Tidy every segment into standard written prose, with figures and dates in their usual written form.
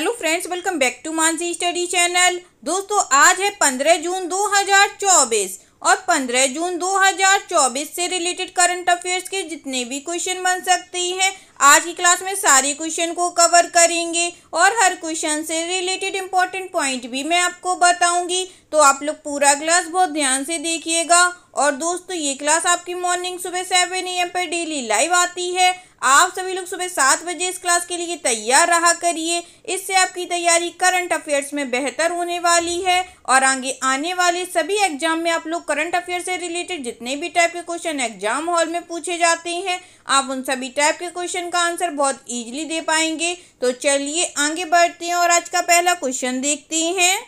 Hello friends, welcome back to Mansi study channel. दोस्तों, आज है 15 जून 2024 और 15 जून 2024 से रिलेटेड करंट अफेयर्स के जितने भी क्वेश्चन बन सकते हैं आज की क्लास में सारे क्वेश्चन को कवर करेंगे और हर क्वेश्चन से रिलेटेड इंपॉर्टेंट पॉइंट भी मैं आपको बताऊंगी। तो आप लोग पूरा क्लास बहुत ध्यान से देखिएगा। और दोस्तों, ये क्लास आपकी मॉर्निंग सुबह 7 AM पर डेली लाइव आती है। आप सभी लोग सुबह 7 बजे इस क्लास के लिए तैयार रहा करिए। इससे आपकी तैयारी करंट अफेयर्स में बेहतर होने वाली है और आगे आने वाले सभी एग्जाम में आप लोग करंट अफेयर से रिलेटेड जितने भी टाइप के क्वेश्चन एग्जाम हॉल में पूछे जाते हैं, आप उन सभी टाइप के क्वेश्चन का आंसर बहुत इजीली दे पाएंगे। तो चलिए आगे बढ़ते हैं और आज का पहला क्वेश्चन देखते हैं।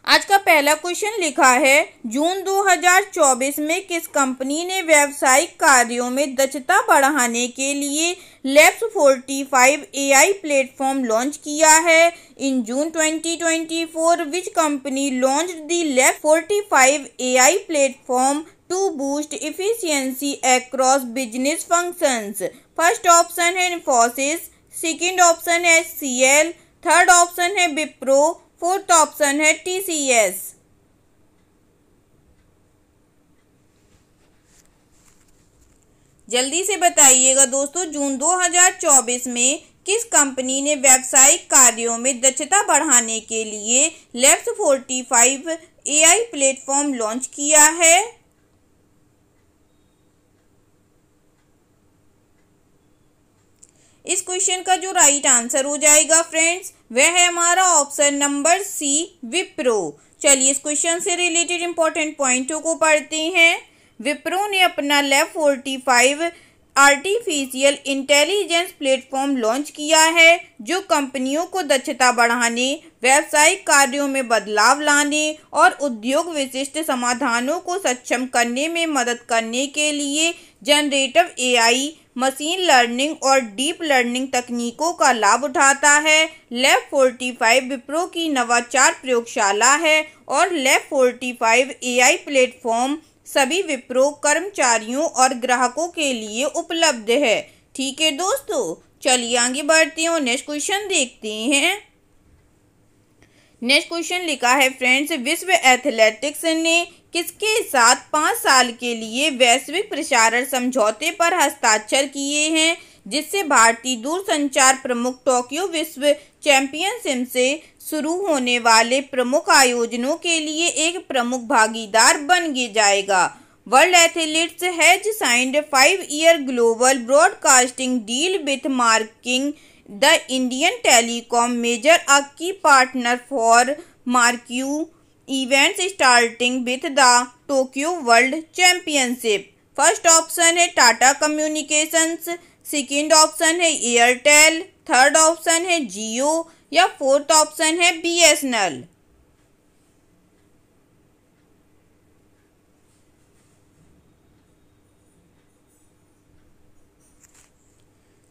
आज का पहला क्वेश्चन लिखा है, जून 2024 में किस कंपनी ने व्यावसायिक कार्यों में दक्षता बढ़ाने के लिए लैब्स 45 AI प्लेटफॉर्म लॉन्च किया है। In June 2024 which company launched the labs 45 AI platform to boost efficiency across business functions. First option है इन्फोसिस, सेकंड ऑप्शन है HCL, थर्ड ऑप्शन है विप्रो, फोर्थ ऑप्शन है TCS। जल्दी से बताइएगा दोस्तों, जून 2024 में किस कंपनी ने व्यावसायिक कार्यों में दक्षता बढ़ाने के लिए लैब्स 45 AI प्लेटफॉर्म लॉन्च किया है। इस क्वेश्चन का जो राइट आंसर हो जाएगा फ्रेंड्स, वह है हमारा ऑप्शन नंबर सी, विप्रो। चलिए इस क्वेश्चन से रिलेटेड इंपॉर्टेंट पॉइंटों को पढ़ते हैं। विप्रो ने अपना lab 45 artificial intelligence platform launch किया है, जो कंपनियों को दक्षता बढ़ाने, व्यावसायिक कार्यों में बदलाव लाने और उद्योग विशिष्ट समाधानों को सक्षम करने में मदद करने के लिए जनरेटिव AI, मशीन लर्निंग और डीप लर्निंग तकनीकों का लाभ उठाता है। लैब 45 विप्रो की नवाचार प्रयोगशाला है और लैब 45 AI प्लेटफॉर्म सभी विप्रो कर्मचारियों और ग्राहकों के लिए उपलब्ध है। ठीक है दोस्तों, चलिए आगे बढ़ते हैं और नेक्स्ट क्वेश्चन देखते हैं। नेक्स्ट क्वेश्चन लिखा है फ्रेंड्स, विश्व एथलेटिक्स ने किसके साथ 5 साल के लिए वैश्विक प्रसारण समझौते पर हस्ताक्षर किए हैं, जिससे भारतीय दूरसंचार प्रमुख टोक्यो विश्व चैंपियनशिप से शुरू होने वाले प्रमुख आयोजनों के लिए एक प्रमुख भागीदार बन जाएगा। World athletes has signed 5-year global broadcasting deal with marking the Indian telecom major a key partner for marquee events starting with the Tokyo world championship. First option है टाटा कम्युनिकेशंस, सेकंड ऑप्शन है Airtel, third option है जियो या fourth option है BSNL।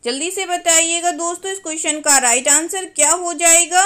जल्दी से बताइएगा दोस्तों, इस क्वेश्चन का राइट आंसर क्या हो जाएगा।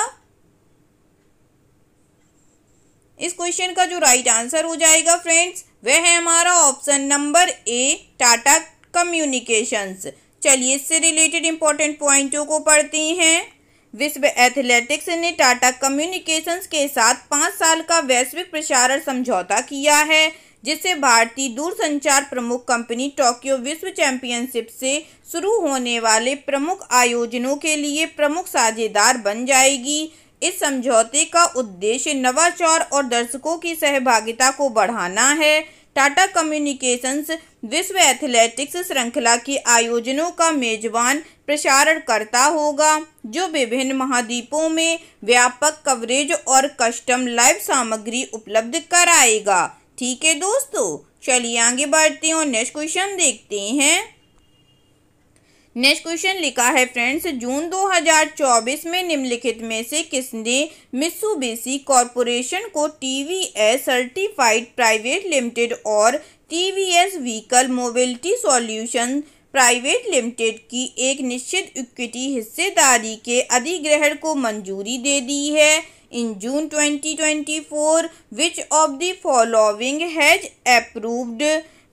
इस क्वेश्चन का जो राइट आंसर हो जाएगा फ्रेंड्स, वह है हमारा option number A, Tata communications. चलिए इससे रिलेटेड इंपॉर्टेंट पॉइंटों को पढ़ते हैं। विश्व एथलेटिक्स ने टाटा कम्युनिकेशंस के साथ 5 साल का वैश्विक प्रसारण समझौता किया है, जिससे भारतीय दूरसंचार प्रमुख कंपनी टोक्यो विश्व चैंपियनशिप से शुरू होने वाले प्रमुख आयोजनों के लिए प्रमुख साझेदार बन जाएगी। इस समझौते का उद्देश्य नवाचार और दर्शकों की सहभागिता को बढ़ाना है। टाटा कम्युनिकेशंस विश्व एथलेटिक्स श्रृंखला के आयोजनों का मेजबान प्रसारण करता होगा, जो विभिन्न महाद्वीपों में व्यापक कवरेज और कस्टम लाइव सामग्री उपलब्ध कराएगा। ठीक है दोस्तों, चलिए आगे बढ़ते हैं और नेक्स्ट क्वेश्चन देखते हैं। नेक्स्ट क्वेश्चन लिखा है फ्रेंड्स, जून 2024 में निम्नलिखित में से किसने मित्सुबिशी कॉरपोरेशन को TVS सर्टिफाइड प्राइवेट लिमिटेड और TVS vehicle mobility solution private limited की एक निश्चित इक्विटी हिस्सेदारी के अधिग्रहण को मंजूरी दे दी है। In June 2024 which of the following has approved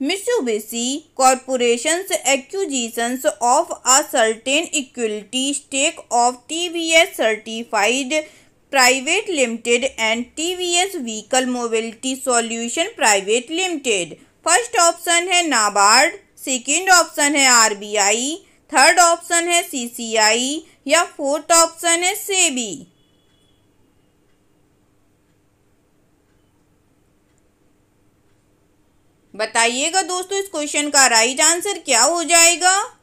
Mitsubishi Corporation's acquisitions of a certain equity stake of TVS Certified Private Limited and TVS Vehicle Mobility Solution Private Limited। First option है NABARD, second option है RBI, third option है CCI या fourth option है सेबी। बताइएगा दोस्तों इस question का right answer क्या हो जाएगा।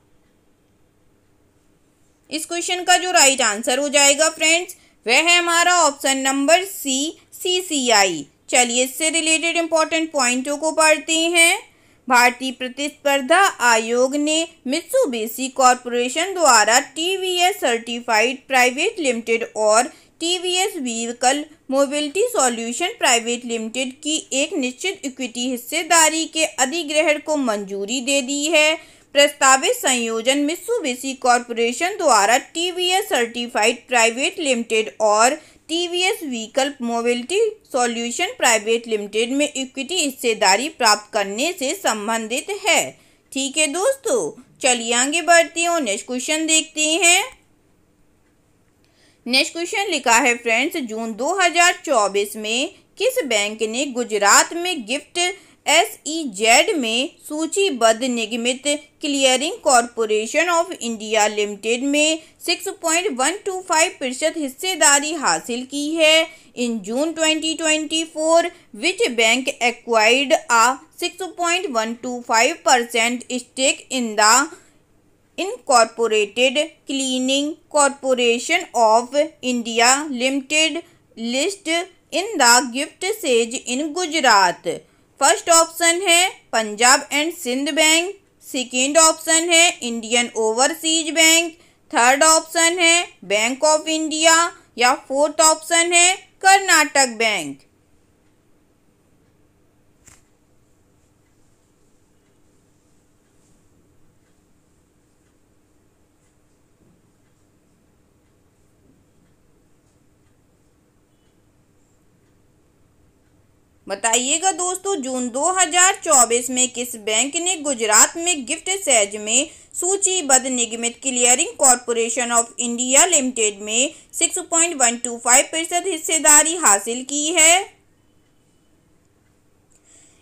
इस क्वेश्चन का जो राइट आंसर हो जाएगा फ्रेंड्स वह है हमारा ऑप्शन नंबर सी, सीसीआई। चलिए इससे रिलेटेड इंपॉर्टेंट पॉइंटों को पढ़ते हैं। भारतीय प्रतिस्पर्धा आयोग ने मित्सुबिशी कॉरपोरेशन द्वारा टीवीएस सर्टिफाइड प्राइवेट लिमिटेड और TVS vehicle mobility solution private limited की एक निश्चित इक्विटी हिस्सेदारी के अधिग्रहण को मंजूरी दे दी है। प्रस्तावित संयोजन मित्सुबिशी कॉरपोरेशन द्वारा टीवीएस सर्टिफाइड प्राइवेट लिमिटेड और TVS vehicle mobility solution private limited में इक्विटी हिस्सेदारी प्राप्त करने से संबंधित है। ठीक है दोस्तों, चलिए आगे बढ़ते हैं, नेक्स्ट क्वेश्चन देखते हैं। नेक्स्ट क्वेश्चन लिखा है फ्रेंड्स, जून 2024 में किस बैंक ने गुजरात में गिफ्ट SEZ में सूचीबद्ध निगमित clearing corporation of India limited में 6.125% हिस्सेदारी हासिल की है। In June 2024 which bank acquired a 6.125% stake in the incorporated cleaning corporation of India limited list in the GIFT SEZ in Gujarat. First option है Punjab and Sind bank, second option है Indian overseas bank, third option है bank of India या fourth option है Karnataka bank. बताइएगा दोस्तों जून 2024 में किस bank ने गुजरात में गिफ्ट सेज में सूचीबद्ध निगमित clearing corporation of India limited में 6.125% हिस्सेदारी हासिल की है।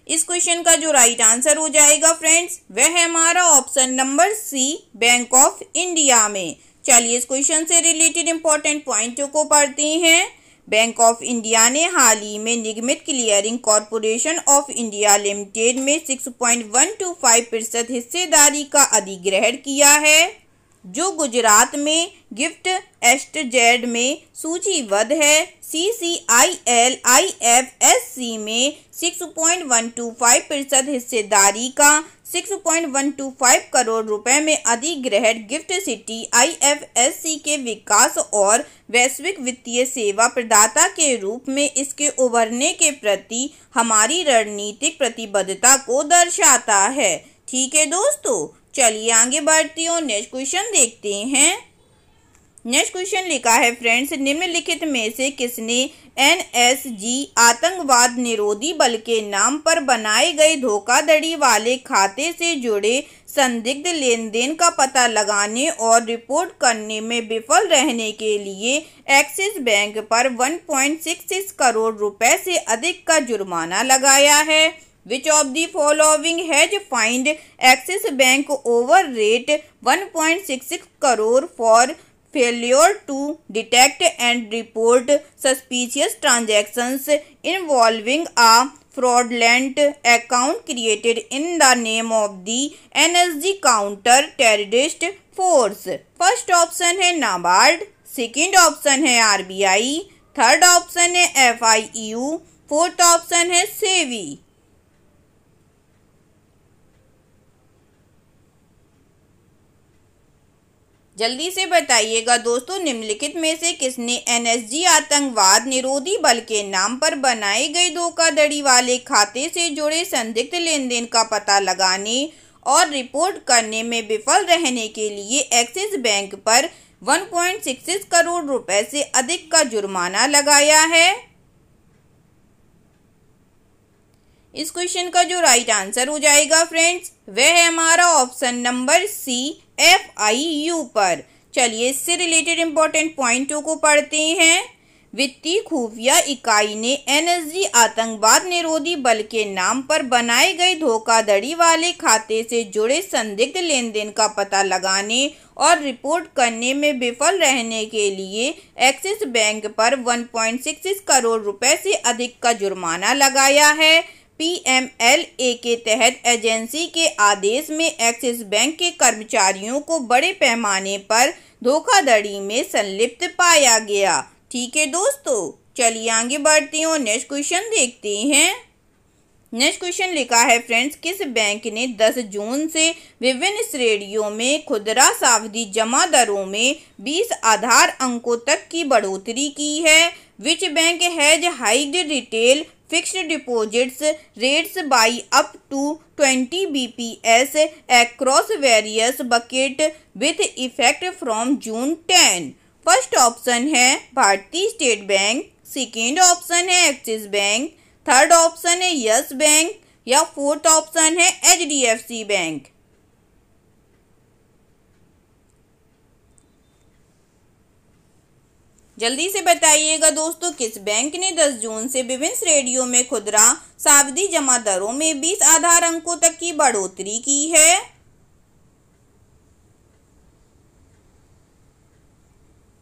इस क्वेश्चन का जो राइट आंसर हो जाएगा फ्रेंड्स वह है हमारा option number C, bank of India में। चलिए इस क्वेश्चन से रिलेटेड इंपॉर्टेंट पॉइंटों को पढ़ते हैं। बैंक ऑफ इंडिया ने हाल ही में निगमित clearing corporation of India limited में 6.125% हिस्सेदारी का अधिग्रहण किया है, जो गुजरात में गिफ्ट SEZ में सूचीबद्ध है। CCIL IFSC में 6.125% हिस्सेदारी का 6.125 करोड़ रुपए में अधिग्रहण गिफ्ट सिटी IFSC के विकास और वैश्विक वित्तीय सेवा प्रदाता के रूप में इसके उभरने के प्रति हमारी रणनीतिक प्रतिबद्धता को दर्शाता है। ठीक है दोस्तों, चलिए आगे बढ़ते हैं, नेक्स्ट क्वेश्चन देखते हैं। नेक्स्ट क्वेश्चन लिखा है फ्रेंड्स, निम्नलिखित में से किसने NSG आतंकवाद निरोधी बल के नाम पर बनाए गए धोखाधड़ी वाले खाते से जुड़े संदिग्ध लेन देन का पता लगाने और रिपोर्ट करने में विफल रहने के लिए एक्सिस बैंक पर 1.66 करोड़ रुपए से अधिक का जुर्माना लगाया है। Which of the following has fined Axis Bank over rate 1.66 crore for failure to detect and report suspicious transactions involving a fraudulent account created in the name of the NSG counter terrorist force? First option है NABARD, second option है RBI, third option है FIU, fourth option है सेवी। जल्दी से बताइएगा दोस्तों निम्नलिखित में से किसने NSG आतंकवाद निरोधी बल के नाम पर बनाए गए धोखाधड़ी वाले खाते से जुड़े संदिग्ध लेन देन का पता लगाने और रिपोर्ट करने में विफल रहने के लिए एक्सिस बैंक पर 1.66 करोड़ रुपए से अधिक का जुर्माना लगाया है। इस क्वेश्चन का जो राइट आंसर हो जाएगा फ्रेंड्स, वह है हमारा ऑप्शन नंबर सी, FIU पर। चलिए इससे रिलेटेड इंपॉर्टेंट पॉइंटों को पढ़ते हैं। वित्तीय खुफिया इकाई ने NSG आतंकवाद निरोधी बल के नाम पर बनाए गए धोखाधड़ी वाले खाते से जुड़े संदिग्ध लेन देन का पता लगाने और रिपोर्ट करने में विफल रहने के लिए एक्सिस बैंक पर 1.66 करोड़ रुपए से अधिक का जुर्माना लगाया है। PMLA के तहत एजेंसी के आदेश में एक्सिस बैंक के कर्मचारियों को बड़े पैमाने पर धोखाधड़ी में संलिप्त पाया गया। ठीक है दोस्तों, चलिए आगे बढ़ते हैं, नेक्स्ट क्वेश्चन देखते हैं। नेक्स्ट क्वेश्चन लिखा है फ्रेंड्स, किस बैंक ने 10 जून से विभिन्न श्रेणियों में खुदरा सावधि जमा दरों में 20 आधार अंकों तक की बढ़ोतरी की है? Which bank has hiked retail fixed deposits rates by up to 20 BPS across various bucket with effect from June 10? First option है भारतीय स्टेट बैंक, सेकेंड ऑप्शन है एक्सिस बैंक, थर्ड ऑप्शन है यस बैंक या fourth option है HDFC bank. जल्दी से बताइएगा दोस्तों, किस बैंक ने 10 जून से विभिन्न श्रेणियों में खुदरा सावधि जमा दरों में 20 आधार अंकों तक की बढ़ोतरी की है?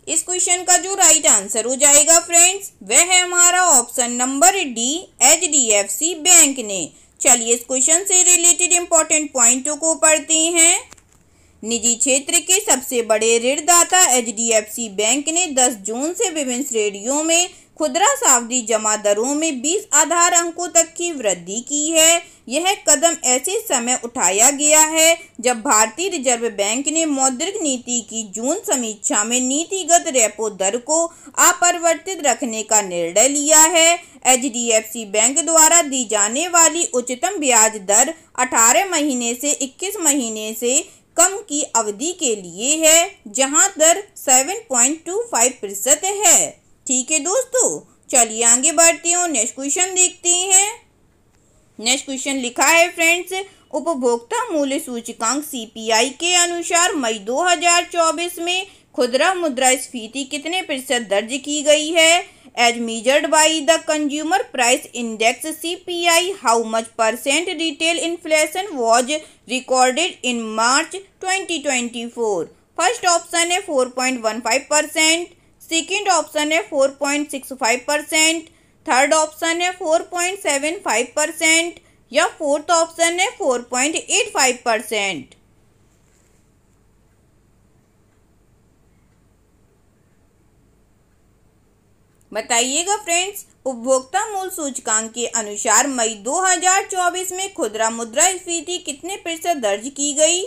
इस क्वेश्चन का जो राइट आंसर हो जाएगा फ्रेंड्स, वह है हमारा option number D, HDFC bank ने। चलिए इस क्वेश्चन से रिलेटेड इंपॉर्टेंट पॉइंटों को पढ़ते हैं। निजी क्षेत्र के सबसे बड़े ऋणदाता HDFC बैंक ने 10 जून से विभिन्न श्रेणियों में खुदरा सावधि जमा दरों में 20 आधार अंकों तक की वृद्धि की है। यह कदम ऐसे समय उठाया गया है जब भारतीय रिजर्व बैंक ने मौद्रिक नीति की जून समीक्षा में नीतिगत रेपो दर को अपरिवर्तित रखने का निर्णय लिया है। HDFC बैंक द्वारा दी जाने वाली उच्चतम ब्याज दर 18 महीने से 21 महीने से कम की अवधि के लिए है, जहां दर 7.25% है। ठीक है दोस्तों, चलिए आगे बढ़ते हैं, नेक्स्ट क्वेश्चन देखते हैं। नेक्स्ट क्वेश्चन लिखा है फ्रेंड्स, उपभोक्ता मूल्य सूचकांक CPI के अनुसार मई 2024 में खुदरा मुद्रास्फीति कितने प्रतिशत दर्ज की गई है? As measured by the consumer price index CPI, how much percent retail inflation was recorded in March 2024? First option है 4.15%, सेकेंड ऑप्शन है 4.65%, थर्ड ऑप्शन है 4.75% या फोर्थ ऑप्शन है 4.85%। बताइएगा फ्रेंड्स, उपभोक्ता मूल्य सूचकांक के अनुसार मई 2024 में खुदरा मुद्रास्फीति कितने प्रतिशत दर्ज की गई?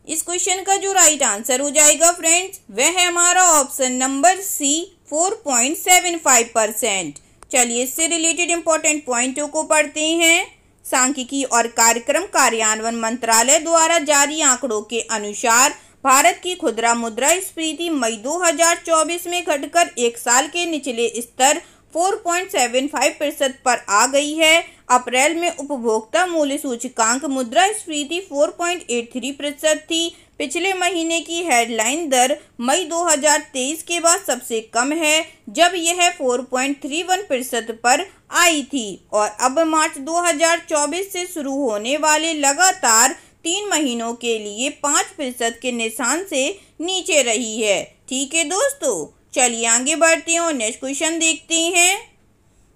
इस क्वेश्चन का जो राइट आंसर हो जाएगा फ्रेंड्स, वह है हमारा ऑप्शन नंबर सी, 4.75%। चलिए इससे रिलेटेड इंपॉर्टेंट पॉइंटों को पढ़ते हैं। सांख्यिकी और कार्यक्रम कार्यान्वयन मंत्रालय द्वारा जारी आंकड़ों के अनुसार भारत की खुदरा मुद्रास्फीति मई 2024 में घटकर एक साल के निचले स्तर 4.75% पर आ गई है। अप्रैल में उपभोक्ता मूल्य सूचकांक मुद्रास्फीति 4.83% थी। पिछले महीने की हेडलाइन दर मई 2023 के बाद सबसे कम है, जब यह 4.31% पर आई थी और अब मार्च 2024 से शुरू होने वाले लगातार 3 महीनों के लिए 5% के निशान से नीचे रही है। ठीक है दोस्तों, चलिए आगे बढ़ते हैं और नेक्स्ट क्वेश्चन देखते हैं।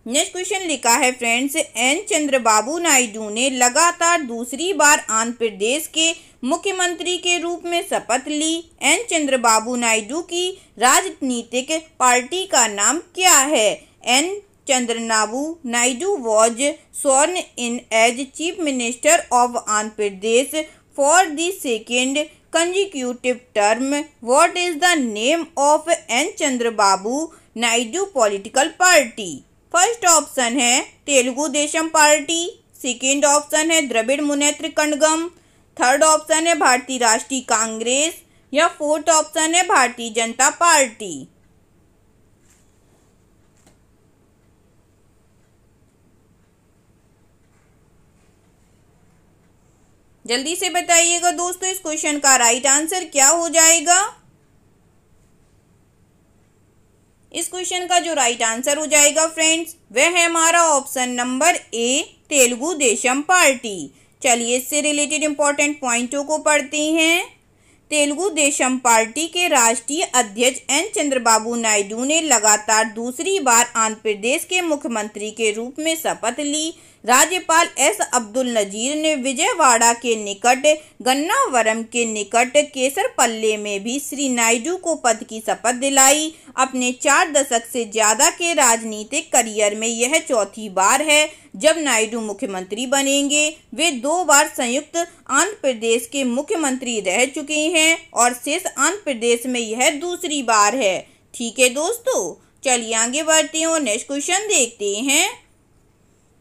नेक्स्ट क्वेश्चन लिखा है फ्रेंड्स, एन चंद्रबाबू नायडू ने लगातार दूसरी बार आंध्र प्रदेश के मुख्यमंत्री के रूप में शपथ ली। एन चंद्रबाबू नायडू की राजनीतिक पार्टी का नाम क्या है? N Chandrababu Naidu was sworn in as chief minister of Andhra Pradesh for the second consecutive term. What is the name of N Chandrababu Naidu political party? First option है Telugu Desam party, second option है द्रविड़ मुनेत्र कड़गम, थर्ड ऑप्शन है भारतीय राष्ट्रीय कांग्रेस या फोर्थ ऑप्शन है भारतीय जनता पार्टी। जल्दी से बताइएगा दोस्तों इस क्वेश्चन का राइट आंसर क्या हो जाएगा। इस क्वेश्चन का जो राइट आंसर हो जाएगा फ्रेंड्स वह है हमारा option number A Telugu Desam party. चलिए इससे रिलेटेड इंपॉर्टेंट पॉइंटों को पढ़ते हैं। तेलुगु देशम पार्टी के राष्ट्रीय अध्यक्ष एन चंद्रबाबू नायडू ने लगातार दूसरी बार आंध्र प्रदेश के मुख्यमंत्री के रूप में शपथ ली। राज्यपाल एस अब्दुल नजीर ने विजयवाड़ा के निकट गन्नावरम के निकट केसरपल्ले में भी श्री नायडू को पद की शपथ दिलाई। अपने 4 दशक से ज्यादा के राजनीतिक करियर में यह चौथी बार है जब नायडू मुख्यमंत्री बनेंगे। वे 2 बार संयुक्त आंध्र प्रदेश के मुख्यमंत्री रह चुके हैं और शेष आंध्र प्रदेश में यह दूसरी बार है। ठीक है दोस्तों, चलिए आगे बढ़ते हैं और नेक्स्ट क्वेश्चन देखते हैं।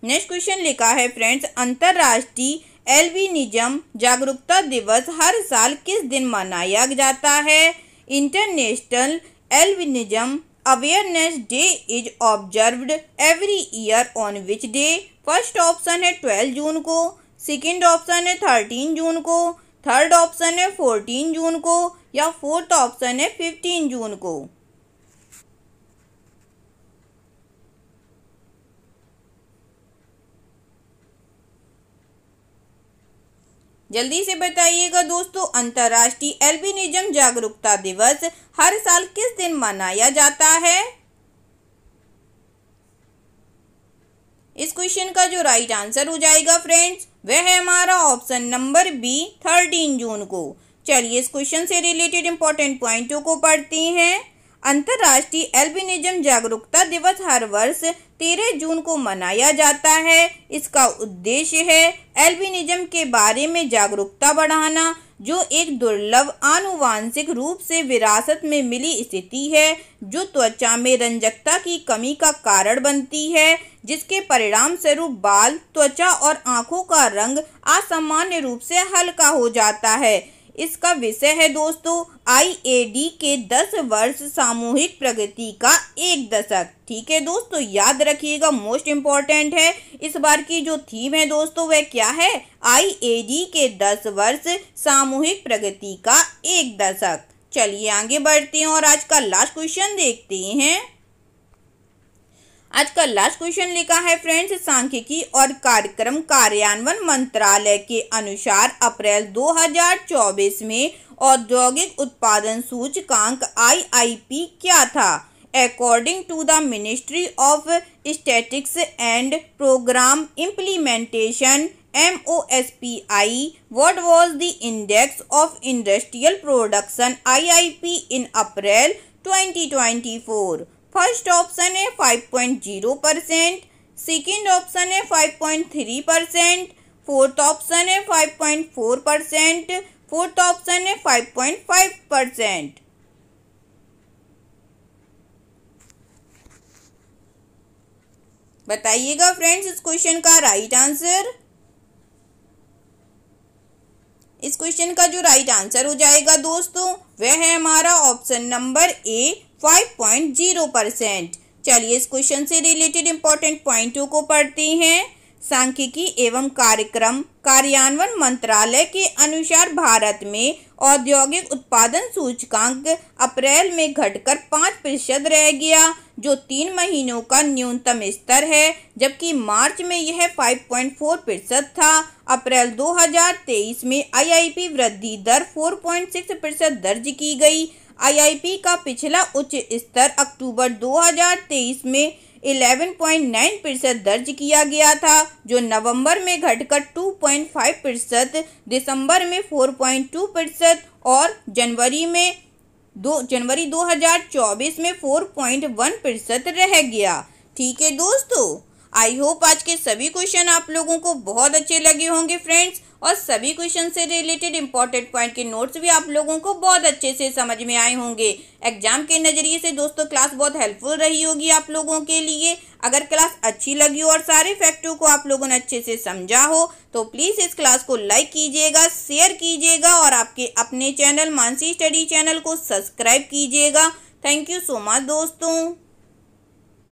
नेक्स्ट क्वेश्चन लिखा है फ्रेंड्स, अंतर्राष्ट्रीय एल्बिनिज्म जागरूकता दिवस हर साल किस दिन मनाया जाता है। International albinism awareness day is observed every year on which day. First option है 12 जून को, सेकंड ऑप्शन है 13 जून को, थर्ड ऑप्शन है 14 जून को या फोर्थ ऑप्शन है 15 जून को। जल्दी से बताइएगा दोस्तों अंतर्राष्ट्रीय एल्बिनिज्म जागरूकता दिवस हर साल किस दिन मनाया जाता है। इस क्वेश्चन का जो राइट आंसर हो जाएगा फ्रेंड्स वह है हमारा ऑप्शन नंबर बी 13 जून को। चलिए इस क्वेश्चन से रिलेटेड इंपॉर्टेंट पॉइंटों को पढ़ते हैं। अंतर्राष्ट्रीय एल्बिनिज्म जागरूकता दिवस हर वर्ष 13 जून को मनाया जाता है। इसका उद्देश्य है एल्बिनिज्म के बारे में जागरूकता बढ़ाना, जो एक दुर्लभ आनुवांशिक रूप से विरासत में मिली स्थिति है जो त्वचा में रंजकता की कमी का कारण बनती है, जिसके परिणाम स्वरूप बाल, त्वचा और आंखों का रंग असामान्य रूप से हल्का हो जाता है। इसका विषय है दोस्तों IAD के 10 वर्ष सामूहिक प्रगति का 1 दशक। ठीक है दोस्तों, याद रखिएगा, मोस्ट इम्पॉर्टेंट है। इस बार की जो थीम है दोस्तों वह क्या है, IAD के 10 वर्ष सामूहिक प्रगति का 1 दशक। चलिए आगे बढ़ते हैं और आज का लास्ट क्वेश्चन देखते हैं। आज का लास्ट क्वेश्चन लिखा है फ्रेंड्स, सांख्यिकी और कार्यक्रम कार्यान्वयन मंत्रालय के अनुसार अप्रैल 2024 में औद्योगिक उत्पादन सूचकांक IIP क्या था। According to the ministry of statistics and programme implementation MOSPI, what was the index of industrial production IIP in April 2024? First option है 5.0%, सेकेंड ऑप्शन है 5.3%, फोर्थ ऑप्शन है 5.4%, फोर्थ ऑप्शन है 5.5%। बताइएगा फ्रेंड्स इस क्वेश्चन का right answer. इस question का जो राइट आंसर हो जाएगा दोस्तों वह है हमारा ऑप्शन नंबर ए 5.0%। चलिए इस क्वेश्चन से रिलेटेड इंपॉर्टेंट पॉइंटों को पढ़ते हैं। सांख्यिकी एवं कार्यक्रम कार्यान्वयन मंत्रालय के अनुसार भारत में औद्योगिक उत्पादन सूचकांक अप्रैल में घटकर 5% रह गया, जो 3 महीनों का न्यूनतम स्तर है, जबकि मार्च में यह 5.4% था। अप्रैल 2023 में IIP वृद्धि दर 4.6% दर्ज की गई। IIP का पिछला उच्च स्तर अक्टूबर 2023 में 11.9% दर्ज किया गया था, जो नवंबर में घटकर 2.5%, दिसंबर में 4.2% और जनवरी 2024 में 4.1% रह गया। ठीक है दोस्तों, आई होप आज के सभी क्वेश्चन आप लोगों को बहुत अच्छे लगे होंगे फ्रेंड्स, और सभी क्वेश्चन से रिलेटेड इंपॉर्टेंट पॉइंट के नोट्स भी आप लोगों को बहुत अच्छे से समझ में आए होंगे। एग्जाम के नज़रिए से दोस्तों क्लास बहुत हेल्पफुल रही होगी आप लोगों के लिए। अगर क्लास अच्छी लगी हो और सारे फैक्टों को आप लोगों ने अच्छे से समझा हो तो प्लीज़ इस क्लास को लाइक कीजिएगा, शेयर कीजिएगा और आपके अपने चैनल मानसी स्टडी चैनल को सब्सक्राइब कीजिएगा। थैंक यू सो मच दोस्तों।